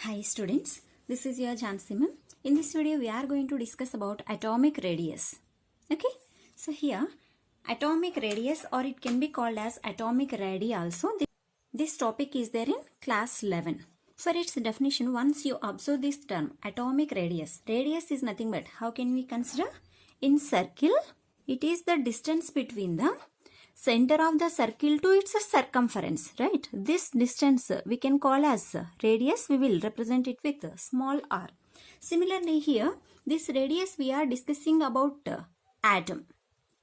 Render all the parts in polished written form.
Hi students, this is your Jhansi ma'am. In this video we are going to discuss about atomic radius. Okay, so here atomic radius, or it can be called as atomic radii also. This topic is there in class 11. For its definition, once you observe this term atomic radius is nothing but, how can we consider? In circle, it is the distance between the center of the circle to its circumference, right? This distance we can call as radius. We will represent it with small r. Similarly here, this radius we are discussing about atom,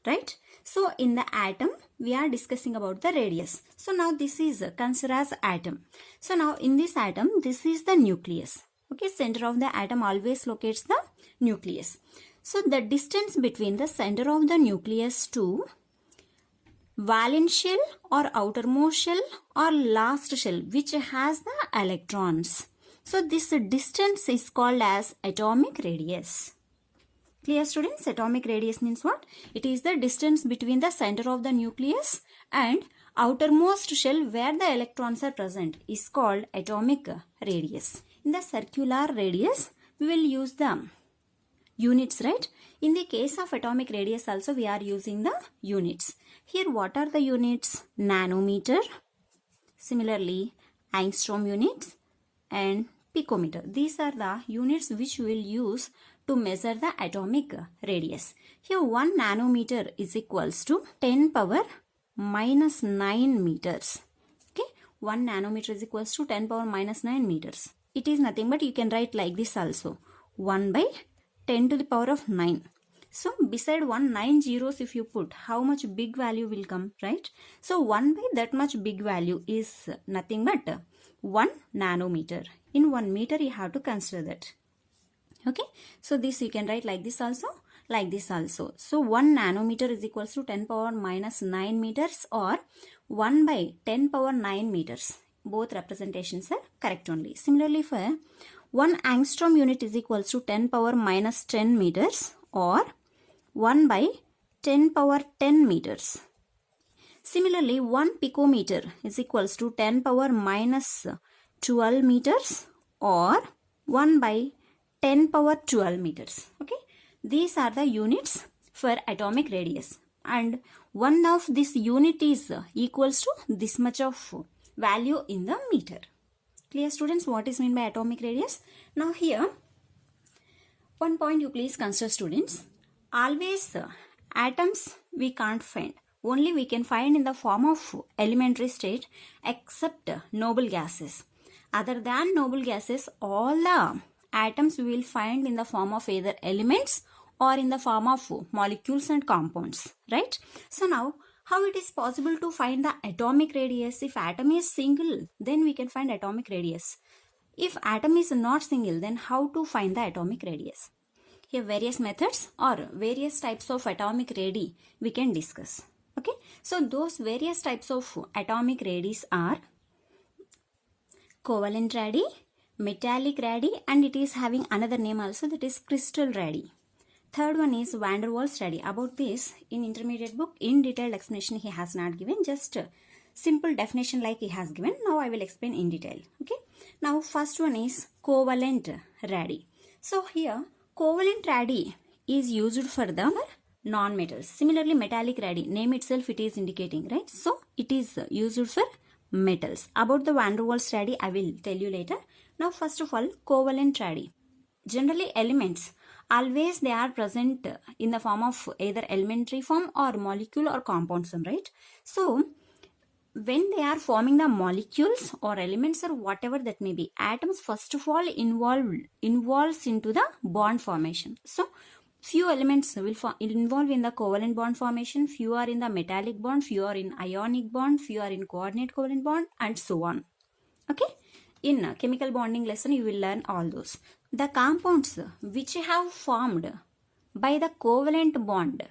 right? So in the atom we are discussing about the radius. So now this is considered as atom. So now in this atom, this is the nucleus. Okay, center of the atom always locates the nucleus. So the distance between the center of the nucleus to valence shell or outermost shell or last shell which has the electrons. So this distance is called as atomic radius. Clear students? Atomic radius means what? It is the distance between the center of the nucleus and outermost shell where the electrons are present is called atomic radius. In the circular radius, we will use the units, right? In the case of atomic radius also we are using the units. Here what are the units? Nanometer, similarly angstrom units and picometer. These are the units which we will use to measure the atomic radius. Here 1 nanometer is equals to 10 power minus 9 meters. Okay, 1 nanometer is equals to 10 power minus 9 meters. It is nothing but, you can write like this also, 1 by 10 to the power of 9. So beside 9 zeros if you put, how much big value will come, right? So 1 by that much big value is nothing but 1 nanometer. In 1 meter you have to consider that. Okay, so this you can write like this also, like this also. So 1 nanometer is equals to 10 power minus 9 meters or 1 by 10 power 9 meters. Both representations are correct only. Similarly for 1 angstrom unit is equals to 10 power minus 10 meters or 1 by 10 power 10 meters. Similarly, 1 picometer is equals to 10 power minus 12 meters or 1 by 10 power 12 meters. Okay, these are the units for atomic radius, and one of this unit is equals to this much of value in the meter. Clear students, what is meant by atomic radius? Now here, one point you please consider students. Always atoms we can't find. Only we can find in the form of elementary state except noble gases. Other than noble gases, all the atoms we will find in the form of either elements or in the form of molecules and compounds, right? So now, how it is possible to find the atomic radius? If atom is single, then we can find atomic radius. If atom is not single, then how to find the atomic radius? Here various methods or various types of atomic radii we can discuss. Okay, so those various types of atomic radii are covalent radii, metallic radii, and it is having another name also, that is crystal radii. Third one is van der Waals radii. About this in intermediate book in detailed explanation he has not given, just simple definition like he has given. Now I will explain in detail. Okay, now first one is covalent radii. So here covalent radii is used for the non-metals. Similarly metallic radii, name itself it is indicating, right? So it is used for metals. About the van der Waals radii I will tell you later. Now first of all, covalent radii. Generally elements, always they are present in the form of either elementary form or molecule or compound form, right? So when they are forming the molecules or elements or whatever that may be, atoms first of all involves into the bond formation. So few elements will involve in the covalent bond formation, few are in the metallic bond, few are in ionic bond, few are in coordinate covalent bond, and so on. Okay, in chemical bonding lesson you will learn all those. The compounds which have formed by the covalent bond,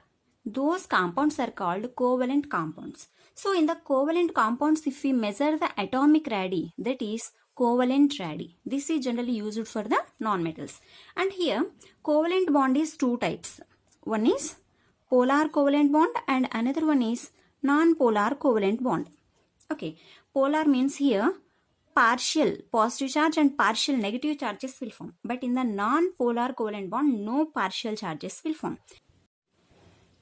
those compounds are called covalent compounds. So in the covalent compounds, if we measure the atomic radii, that is covalent radii. This is generally used for the non-metals. And here covalent bond is two types. One is polar covalent bond and another one is non-polar covalent bond. Okay, polar means here partial positive charge and partial negative charges will form. But in the non-polar covalent bond, no partial charges will form.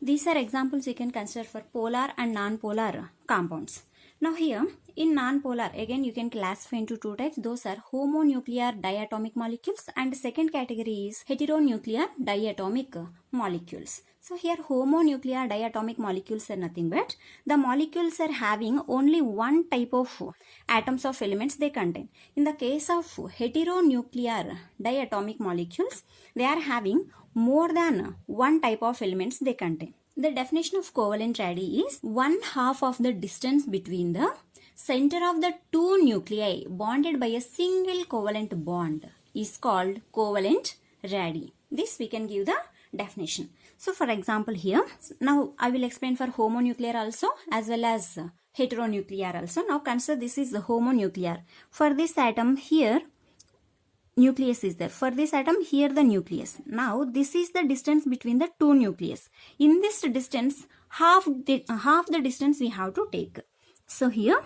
These are examples you can consider for polar and non-polar compounds. Now here, in non-polar, again you can classify into two types. Those are homonuclear diatomic molecules, and second category is heteronuclear diatomic molecules. So here homonuclear diatomic molecules are nothing but the molecules are having only one type of atoms of elements they contain. In the case of heteronuclear diatomic molecules, they are having more than one type of elements they contain. The definition of covalent radii is 1/2 of the distance between the center of the two nuclei bonded by a single covalent bond is called covalent radii. This we can give the definition. So for example here, now I will explain for homonuclear also as well as heteronuclear also. Now consider this is the homonuclear. For this atom here, nucleus is there. For this atom here the nucleus. Now this is the distance between the two nucleus. In this distance, half the distance we have to take. So here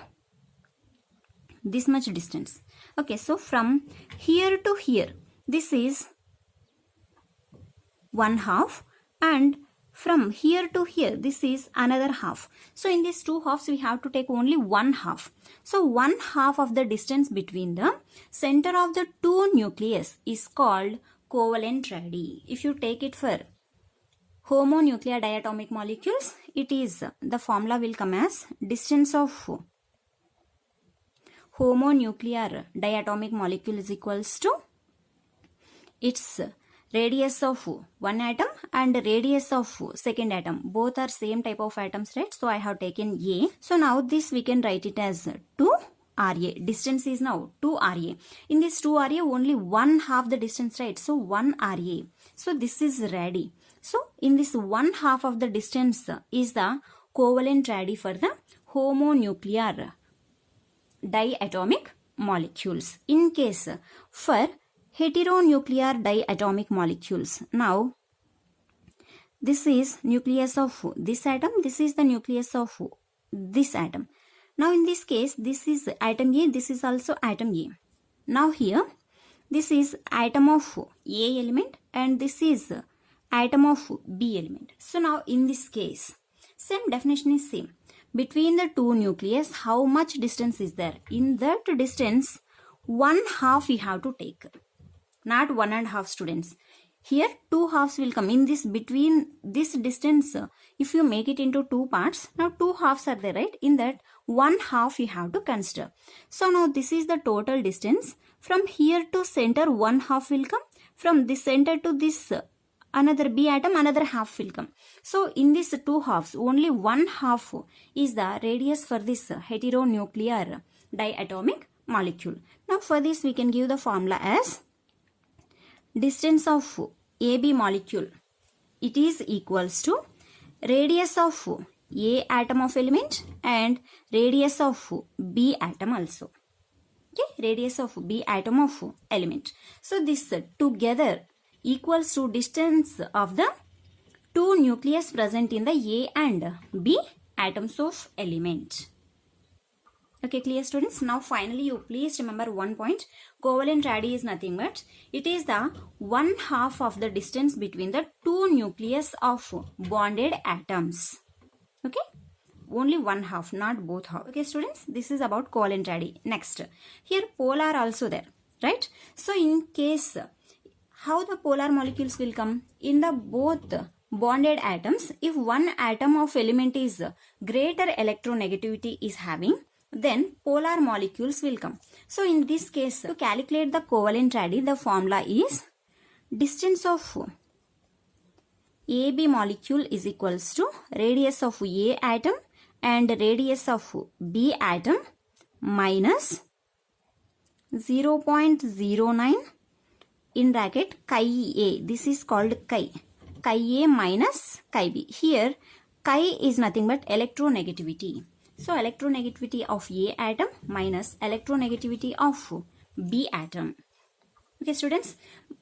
this much distance. Okay, so from here to here this is 1/2, and from here to here this is another half. So in these two halves we have to take only 1/2. So 1/2 of the distance between the center of the two nucleus is called covalent radii. If you take it for homonuclear diatomic molecules, it is the formula will come as distance of homonuclear diatomic molecule is equals to its radius of one atom and radius of second atom. Both are same type of atoms, right? So I have taken A. So now this we can write it as 2 Ra. Distance is now 2 Ra. In this 2 Ra, only 1/2 the distance, right? So 1 Ra. So this is radii. So in this 1/2 of the distance is the covalent radii for the homonuclear diatomic molecules. In case for heteronuclear diatomic molecules, now this is nucleus of this atom, this is the nucleus of this atom. Now in this case, this is atom A, this is also atom A. Now here this is atom of A element and this is atom of B element. So now in this case, same definition is same. Between the two nucleus, how much distance is there? In that distance, 1/2 we have to take. Not 1.5 students. Here 2 halves will come in this between this distance. If you make it into two parts, now 2 halves are there, right? In that 1/2 you have to consider. So now this is the total distance. From here to center 1/2 will come. From this center to this another B atom, another half will come. So in these two halves, only 1/2 is the radius for this heteronuclear diatomic molecule. Now for this we can give the formula as distance of AB molecule. It is equals to radius of A atom of element and radius of B atom also. Okay, radius of B atom of element. So this together equals to distance of the two nucleus present in the A and B atoms of element. Okay, clear students? Now finally you please remember one point. Covalent radii is nothing but it is the 1/2 of the distance between the two nucleus of bonded atoms. Okay, only 1/2, not both half. Okay students, this is about covalent radii. Next, here polar also there, right? So in case, how the polar molecules will come? In the both bonded atoms, if one atom of element is greater electronegativity is having, then polar molecules will come. So in this case, to calculate the covalent radii, the formula is distance of AB molecule is equals to radius of A atom and radius of B atom minus 0.09 in bracket chi A. This is called chi. Chi A minus chi B. Here chi is nothing but electronegativity. So electronegativity of A atom minus electronegativity of B atom. Okay students,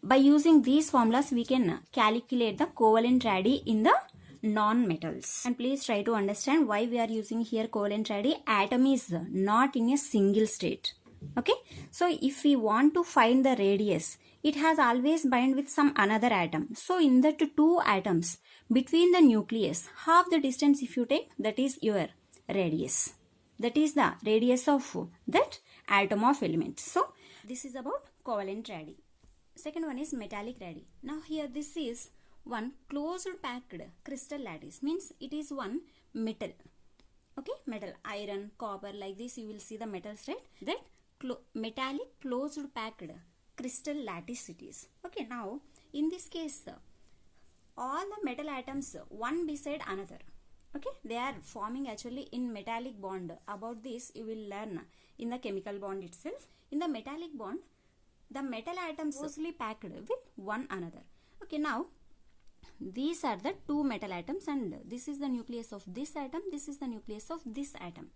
by using these formulas we can calculate the covalent radii in the non-metals. And please try to understand why we are using here covalent radii. Atom is not in a single state. Okay, so if we want to find the radius, it has always bind with some another atom. So in that two atoms between the nucleus, half the distance if you take, that is your radius. That is the radius of that atom of element. So this is about covalent radii. Second one is metallic radii. Now here this is one closed packed crystal lattice, means it is one metal. Okay, metal, iron, copper, like this you will see the metals, right? That metallic closed packed crystal lattice it is. Okay, now in this case all the metal atoms one beside another. Okay, they are forming actually in metallic bond. About this you will learn in the chemical bond itself. In the metallic bond, the metal atoms closely packed with one another. Okay, now these are the two metal atoms and this is the nucleus of this atom, this is the nucleus of this atom.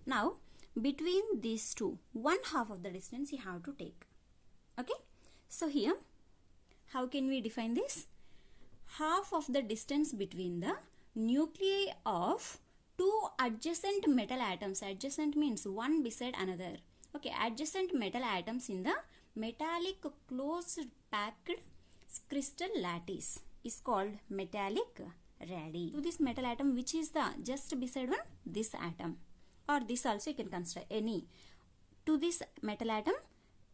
Now between these two, one half of the distance you have to take. Okay, so here how can we define this? Half of the distance between the nuclei of two adjacent metal atoms. Adjacent means one beside another. Okay, adjacent metal atoms in the metallic closed packed crystal lattice is called metallic radii. To this metal atom which is the just beside one, this atom, or this also you can consider any. To this metal atom,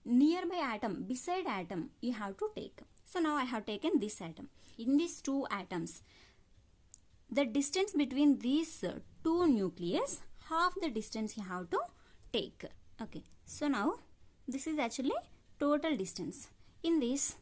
nearby atom, beside atom you have to take. So now I have taken this atom. In these two atoms, the distance between these two nucleus, half the distance you have to take. Okay, so now this is actually total distance. In this,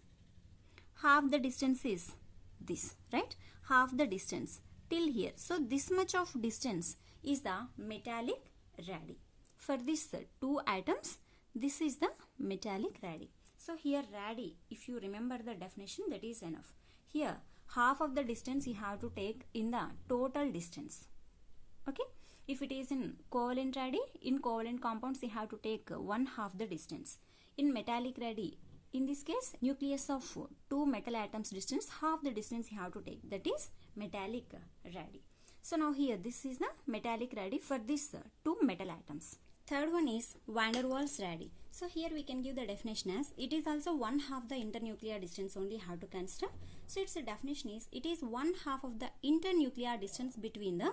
half the distance is this, right? Half the distance till here. So this much of distance is the metallic radii. For these two atoms, this is the metallic radii. So here radii, if you remember the definition, that is enough. Here half of the distance you have to take in the total distance. Okay, if it is in covalent radii, in covalent compounds you have to take one half the distance. In metallic radii, in this case nucleus of two metal atoms distance, half the distance you have to take, that is metallic radii. So now here this is the metallic radii for these two metal atoms. Third one is van der Waals radii. So here we can give the definition as it is also one half the internuclear distance only how to consider. So its definition is it is one half of the internuclear distance between the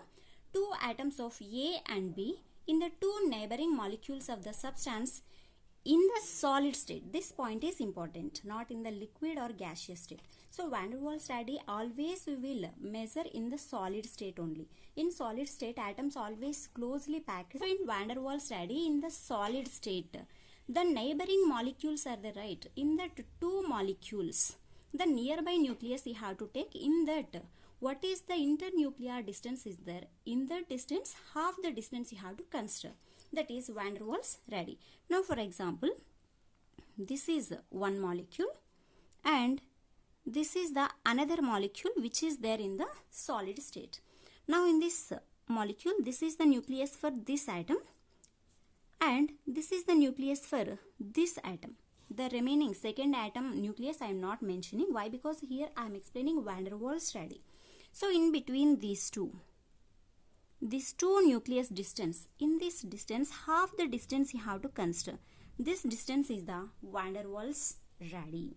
two atoms of A and B in the two neighboring molecules of the substance in the solid state. This point is important, not in the liquid or gaseous state. So van der Waals radii always we will measure in the solid state only. In solid state atoms always closely packed. So in van der Waals radii in the solid state, the neighboring molecules are the right. In that two molecules, the nearby nucleus you have to take. In that, what is the internuclear distance is there? In that distance, half the distance you have to consider. That is van der Waals radii. Now for example, this is one molecule and this is the another molecule which is there in the solid state. Now in this molecule, this is the nucleus for this atom and this is the nucleus for this atom. The remaining second atom nucleus I am not mentioning. Why? Because here I am explaining van der Waals radii. So in between these two nucleus distance, in this distance half the distance you have to consider. This distance is the van der Waals radii.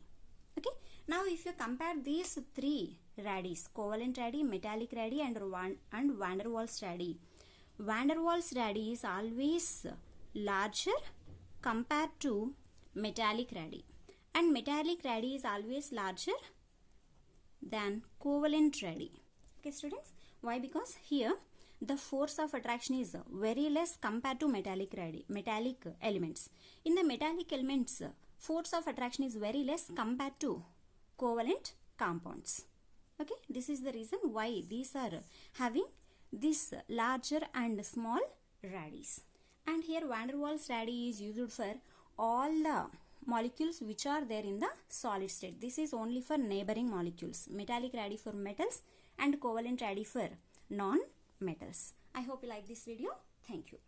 Okay, now if you compare these three radii, covalent radii, metallic radii and van der Waals radii, van der Waals radii is always larger compared to metallic radii and metallic radii is always larger than covalent radii. Okay students, why? Because here the force of attraction is very less compared to metallic radii, metallic elements. In the metallic elements, force of attraction is very less compared to covalent compounds. Okay, this is the reason why these are having this larger and small radii. And here van der Waals radii is used for all the molecules which are there in the solid state. This is only for neighboring molecules. Metallic radii for metals and covalent radii for non-metals. I hope you like this video. Thank you.